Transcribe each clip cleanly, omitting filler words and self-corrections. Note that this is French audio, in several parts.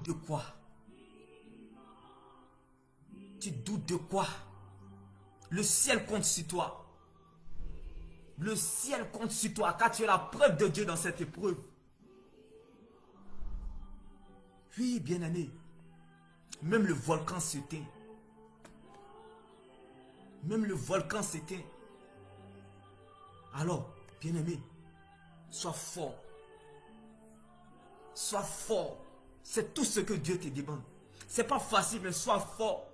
de quoi? Tu doutes de quoi? Le ciel compte sur toi. Le ciel compte sur toi, car tu es la preuve de Dieu dans cette épreuve. Oui, bien-aimé, même le volcan s'éteint. Même le volcan s'éteint. Alors, bien-aimé, sois fort. Sois fort. C'est tout ce que Dieu te demande. C'est pas facile, mais sois fort.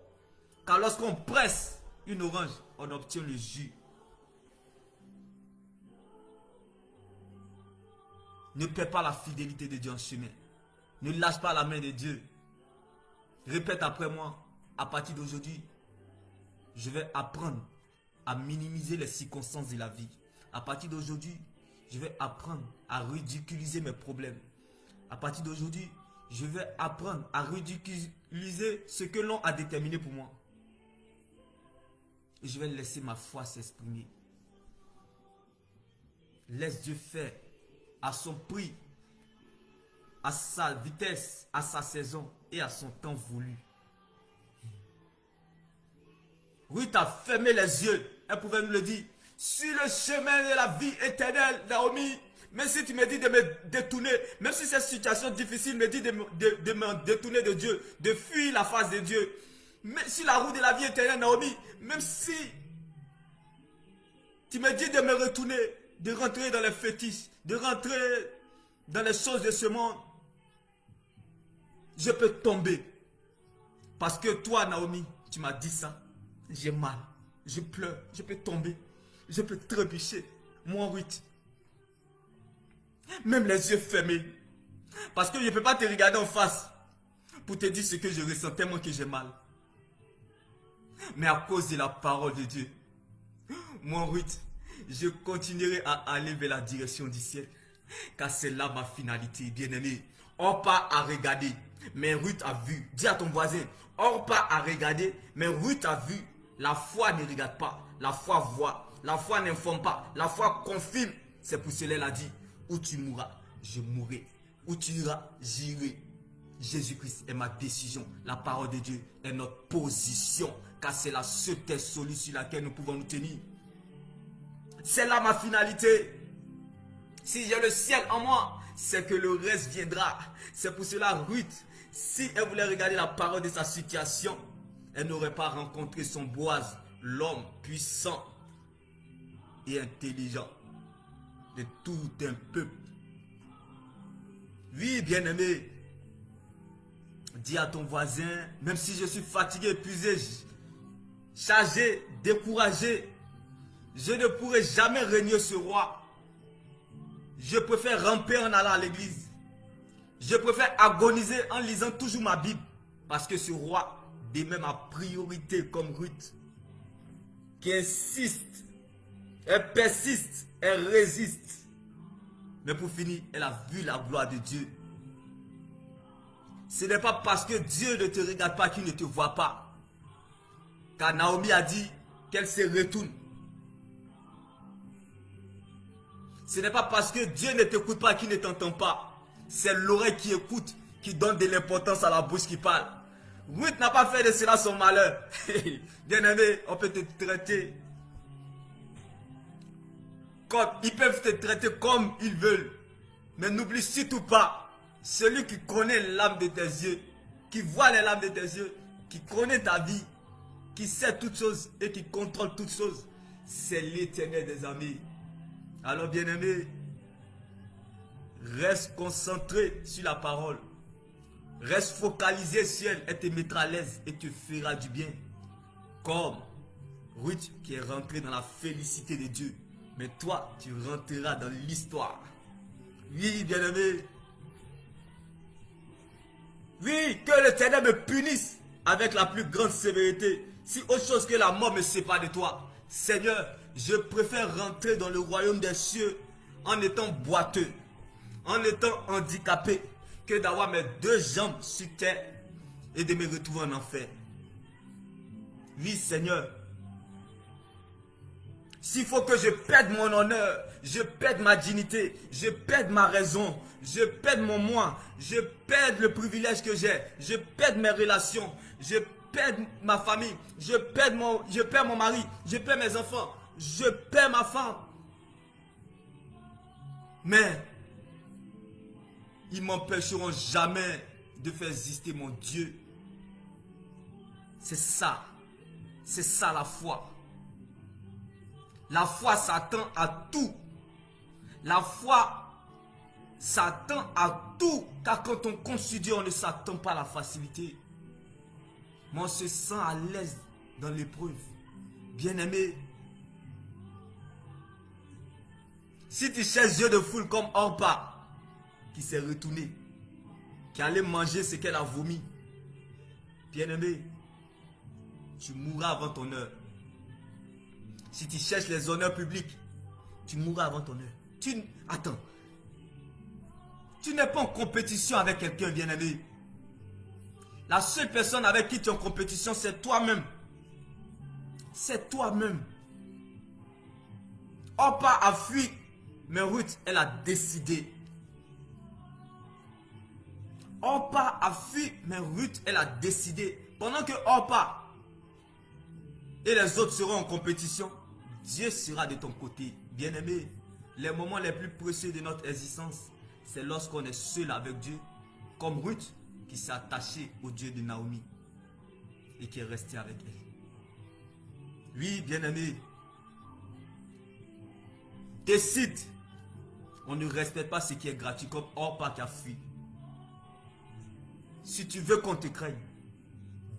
Car lorsqu'on presse une orange, on obtient le jus. Ne perds pas la fidélité de Dieu en chemin. Ne lâche pas la main de Dieu. Répète après moi, à partir d'aujourd'hui, je vais apprendre à minimiser les circonstances de la vie. À partir d'aujourd'hui, je vais apprendre à ridiculiser mes problèmes. À partir d'aujourd'hui, je vais apprendre à ridiculiser ce que l'on a déterminé pour moi. Et je vais laisser ma foi s'exprimer. Laisse Dieu faire à son prix, à sa vitesse, à sa saison et à son temps voulu. Ruth a fermé les yeux. Elle pouvait nous le dire. Sur le chemin de la vie éternelle, Naomi, même si tu me dis de me détourner, même si cette situation difficile me dit de me détourner de Dieu, de fuir la face de Dieu, mais sur la route de la vie éternelle, Naomi, même si tu me dis de me retourner, de rentrer dans les fétiches, de rentrer dans les choses de ce monde, je peux tomber. Parce que toi, Naomi, tu m'as dit ça. J'ai mal, je pleure, je peux tomber, je peux trébucher. Moi, Ruth, même les yeux fermés. Parce que je ne peux pas te regarder en face pour te dire ce que je ressens tellement que j'ai mal. Mais à cause de la parole de Dieu, moi, Ruth, je continuerai à aller vers la direction du ciel. Car c'est là ma finalité, bien-aimé. Or pas à regarder, mais Ruth a vu. Dis à ton voisin, or pas à regarder, mais Ruth a vu. La foi ne regarde pas, la foi voit. La foi n'informe pas, la foi confirme. C'est pour cela qu'elle a dit, où tu mourras, je mourrai. Où tu iras, j'irai. Jésus-Christ est ma décision. La parole de Dieu est notre position. Car c'est la seule terre solide sur laquelle nous pouvons nous tenir. C'est là ma finalité. Si j'ai le ciel en moi, c'est que le reste viendra. C'est pour cela, Ruth, si elle voulait regarder la parole de sa situation, elle n'aurait pas rencontré son Boaz, l'homme puissant et intelligent de tout un peuple. Oui, bien-aimé, dis à ton voisin, même si je suis fatigué, épuisé, chargé, découragé, je ne pourrai jamais régner ce roi. Je préfère ramper en allant à l'église. Je préfère agoniser en lisant toujours ma Bible. Parce que ce roi demeure ma priorité comme Ruth. Qui insiste, elle persiste, elle résiste. Mais pour finir, elle a vu la gloire de Dieu. Ce n'est pas parce que Dieu ne te regarde pas qu'il ne te voit pas. Car Naomi a dit qu'elle se retourne. Ce n'est pas parce que Dieu ne t'écoute pas qu'il ne t'entend pas. C'est l'oreille qui écoute, qui donne de l'importance à la bouche qui parle. Ruth n'a pas fait de cela son malheur. Bien-aimé, on peut te traiter comme ils peuvent te traiter comme ils veulent. Mais n'oublie surtout pas, celui qui connaît l'âme de tes yeux, qui voit les larmes de tes yeux, qui connaît ta vie, qui sait toutes choses et qui contrôle toutes choses, c'est l'Éternel des amis. Alors bien-aimé, reste concentré sur la parole. Reste focalisé sur elle, elle te mettra à l'aise et te fera du bien. Comme Ruth qui est rentrée dans la félicité de Dieu. Mais toi, tu rentreras dans l'histoire. Oui, bien-aimé. Oui, que l'Éternel me punisse avec la plus grande sévérité. Si autre chose que la mort me sépare de toi. Seigneur, je préfère rentrer dans le royaume des cieux en étant boiteux, en étant handicapé, que d'avoir mes deux jambes sur terre et de me retrouver en enfer. Oui, Seigneur, s'il faut que je perde mon honneur, je perde ma dignité, je perde ma raison, je perde mon moi, je perde le privilège que j'ai, je perde mes relations, je perds ma famille, je perds mon mari, je perds mes enfants, je perds ma femme. Mais ils m'empêcheront jamais de faire exister mon Dieu. C'est ça la foi. La foi s'attend à tout. La foi s'attend à tout. Car quand on compte sur Dieu, on ne s'attend pas à la facilité. Mais on se sent à l'aise dans l'épreuve. Bien-aimé, si tu cherches Dieu de foule comme Orpa, qui s'est retourné, qui allait manger ce qu'elle a vomi, bien-aimé, tu mourras avant ton heure. Si tu cherches les honneurs publics, tu mourras avant ton heure. Attends. Tu n'es pas en compétition avec quelqu'un, bien-aimé. La seule personne avec qui tu es en compétition, c'est toi-même. C'est toi-même. Orpa a fui, mais Ruth, elle a décidé. Orpa a fui, mais Ruth, elle a décidé. Pendant que Orpa et les autres seront en compétition, Dieu sera de ton côté. Bien-aimé, les moments les plus précieux de notre existence, c'est lorsqu'on est seul avec Dieu, comme Ruth qui s'est attachée au Dieu de Naomi et qui est resté avec elle. Oui, bien-aimé, décide. On ne respecte pas ce qui est gratuit, comme Orpa qui a fui. Si tu veux qu'on te craigne,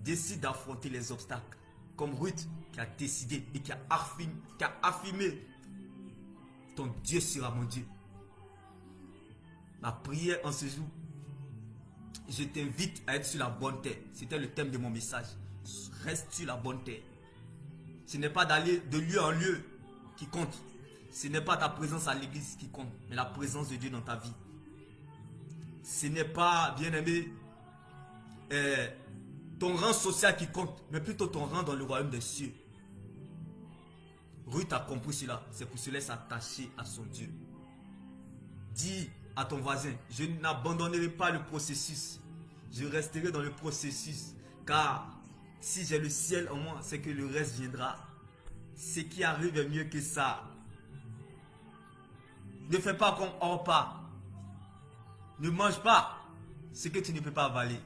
décide d'affronter les obstacles. Comme Ruth qui a décidé et qui a affirmé, ton Dieu sera mon Dieu. Ma prière en ce jour, je t'invite à être sur la bonne terre. C'était le thème de mon message. Reste sur la bonne terre. Ce n'est pas d'aller de lieu en lieu qui compte. Ce n'est pas ta présence à l'église qui compte, mais la présence de Dieu dans ta vie. Ce n'est pas, bien-aimé, ton rang social qui compte, mais plutôt ton rang dans le royaume des cieux. Ruth a compris cela. C'est pour cela s'attacher à son Dieu. Dis à ton voisin, je n'abandonnerai pas le processus. Je resterai dans le processus. Car si j'ai le ciel en moi, c'est que le reste viendra. Ce qui arrive est mieux que ça. Ne fais pas comme Orpa. Ne mange pas ce que tu ne peux pas avaler.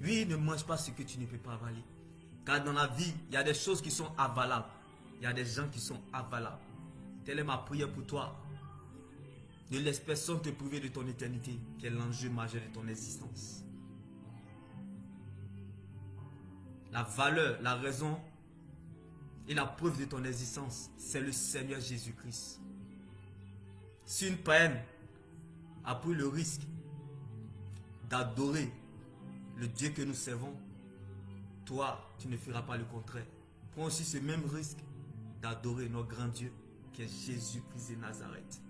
Oui, ne mange pas ce que tu ne peux pas avaler. Car dans la vie, il y a des choses qui sont avalables. Il y a des gens qui sont avalables. Telle est ma prière pour toi. Ne laisse personne te priver de ton éternité, qui est l'enjeu majeur de ton existence. La valeur, la raison et la preuve de ton existence, c'est le Seigneur Jésus-Christ. Si une païenne a pris le risque d'adorer le Dieu que nous servons, toi, tu ne feras pas le contraire. Prends aussi ce même risque d'adorer notre grand Dieu qui est Jésus-Christ de Nazareth.